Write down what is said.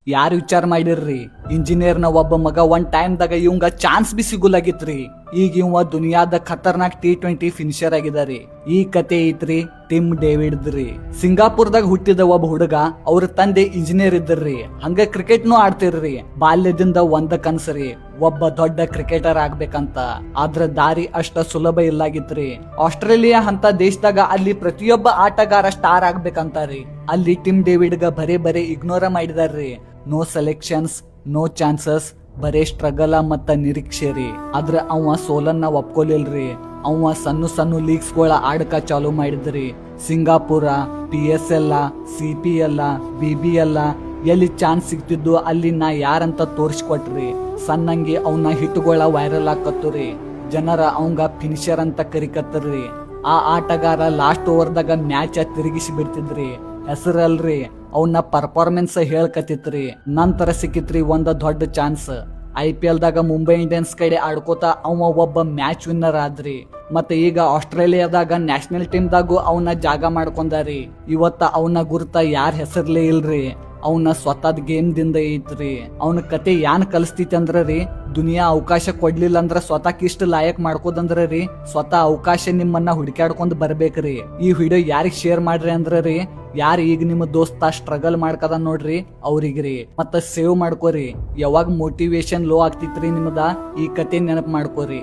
ಯಾರು ವಿಚಾರ ಮಾಡಿರ್ರಿ ಇಂಜಿನಿಯರ್ನ ಒಬ್ಬ ಮಗ ಒಂದ್ ಟೈಮ್ದಾಗ ಇವಂಗ ಚಾನ್ಸ್ ಬಿ ಸಿಗುಲಾಗಿತ್ರಿ. ಈಗ ಇವ ದುನಿಯಾದ ಖತರ್ನಾಕ್ T20 ಫಿನಿಷರ್ ಆಗಿದಾರಿ. ಈ ಕತೆ ಐತ್ರಿ ಟಿಮ್ ಡೇವಿಡ್ದ್ರಿ. ಸಿಂಗಾಪುರ್ದಾಗ ಹುಟ್ಟಿದ ಒಬ್ಬ ಹುಡುಗ, ಅವ್ರ ತಂದೆ ಇಂಜಿನಿಯರ್ ಇದ್ದರ್ರಿ. ಹಂಗ ಕ್ರಿಕೆಟ್ನು ಆಡ್ತಿರ್ರಿ. ಬಾಲ್ಯದಿಂದ ಒಂದ ಕನ್ಸರಿ ಒಬ್ಬ ದೊಡ್ಡ ಕ್ರಿಕೆಟರ್ ಆಗ್ಬೇಕಂತ. ಆದ್ರ ದಾರಿ ಅಷ್ಟ ಸುಲಭ ಇಲ್ಲಾಗಿತ್ರಿ. ಆಸ್ಟ್ರೇಲಿಯಾ ಅಂತ ದೇಶದಾಗ ಅಲ್ಲಿ ಪ್ರತಿಯೊಬ್ಬ ಆಟಗಾರ ಸ್ಟಾರ್ ಆಗ್ಬೇಕಂತಾರಿ. ಅಲ್ಲಿ ಟಿಮ್ ಡೇವಿಡ್ಗ ಬರೇ ಇಗ್ನೋರ ಮಾಡಿದಾರ್ರಿ. ನೋ ಸೆಲೆಕ್ಷನ್ಸ್, ನೋ ಚಾನ್ಸಸ್, ಬರೇ ಸ್ಟ್ರಗಲ್ ಮತ್ತ ನಿರೀಕ್ಷೆ ರೀ. ಆದ್ರ ಅವ ಸೋಲನ್ನ ಒಪ್ಕೊಲಿಲ್ರಿ. ಅವ ಸಣ್ಣ ಲೀಗ್ಸ್ ಗಳ ಆಡಕ ಚಾಲೂ ಮಾಡಿದ್ರಿ. ಸಿಂಗಾಪುರ, PSL, CPL, BBL ಎಲ್ಲಿ ಚಾನ್ಸ್ ಸಿಗ್ತಿದ್ದು ಅಲ್ಲಿ ನಾ ಯಾರಂತ ತೋರಿಸ್ಕೊಟ್ರಿ. ಸಣ್ಣಂಗೆ ಅವನ ಹಿಟ್ಗಳ ವೈರಲ್ ಆಕತ್ತುರಿ. ಜನರ ಅವಂಗ ಫಿನಿಷರ್ ಅಂತ ಕರಿಕತ್ತರ್ರಿ. ಆ ಆಟಗಾರ ಲಾಸ್ಟ್ ಓವರ್ದಾಗ ಮ್ಯಾಚ್ ತಿರುಗಿಸಿ ಬಿಡ್ತಿದ್ರಿ. ಹೆಸರಲ್ರಿ ಅವನ ಪರ್ಫಾರ್ಮೆನ್ಸ್ ಹೇಳ್ಕತ್ತಿತ್ರಿ. ನಂತರ ಸಿಕ್ಕಿತ್ರಿ ಒಂದ ದೊಡ್ಡ ಚಾನ್ಸ್. IPL ದಾಗ ಮುಂಬೈ ಇಂಡಿಯನ್ಸ್ ಕಡೆ ಆಡ್ಕೋತ ಅವ ಒಬ್ಬ ಮ್ಯಾಚ್ ವಿನ್ನರ್ ಆದ್ರಿ. ಮತ್ತೆ ಈಗ ಆಸ್ಟ್ರೇಲಿಯಾದಾಗ ನ್ಯಾಷನಲ್ ಟೀಮ್ ದಾಗು ಅವನ ಜಾಗ ಮಾಡ್ಕೊಂಡಾರಿ. ಇವತ್ತ ಅವನ ಗುರುತ ಯಾರ ಹೆಸರ್ಲೇ ಇಲ್ರಿ. ಅವನ ಸ್ವತಃ ಗೇಮ್ ದಿಂದ ಐತ್ರಿ. ಅವನ ಕತೆ ಯಾನ್ ಕಲಿಸ್ತೈತಿ ಅಂದ್ರ ರೀ, ದುನಿಯಾ ಅವಕಾಶ ಕೊಡ್ಲಿಲ್ಲ ಅಂದ್ರ ಸ್ವತಃ ಇಷ್ಟ ಲಾಯಕ್ ಮಾಡ್ಕೋದಂದ್ರ ರೀ, ಸ್ವತಃ ಅವಕಾಶ ನಿಮ್ಮನ್ನ ಹುಡುಕಾಡ್ಕೊಂಡ್ ಬರ್ಬೇಕ್ರಿ. ಈ ವಿಡಿಯೋ ಯಾರಿಗ್ ಶೇರ್ ಮಾಡ್ರಿ ಅಂದ್ರ ರೀ, ಯಾರು ಈಗ ನಿಮ್ಮ ದೋಸ್ತ ಸ್ಟ್ರಗಲ್ ಮಾಡ್ಕದ ನೋಡ್ರಿ ಅವ್ರಿಗ್ರಿ. ಮತ್ತ ಸೇವ್ ಮಾಡ್ಕೋರಿ. ಯಾವಾಗ ಮೋಟಿವೇಶನ್ ಲೋ ಆಗ್ತಿತ್ರಿ ನಿಮ್ದ, ಈ ಕತೆ ನೆನಪು ಮಾಡ್ಕೋರಿ.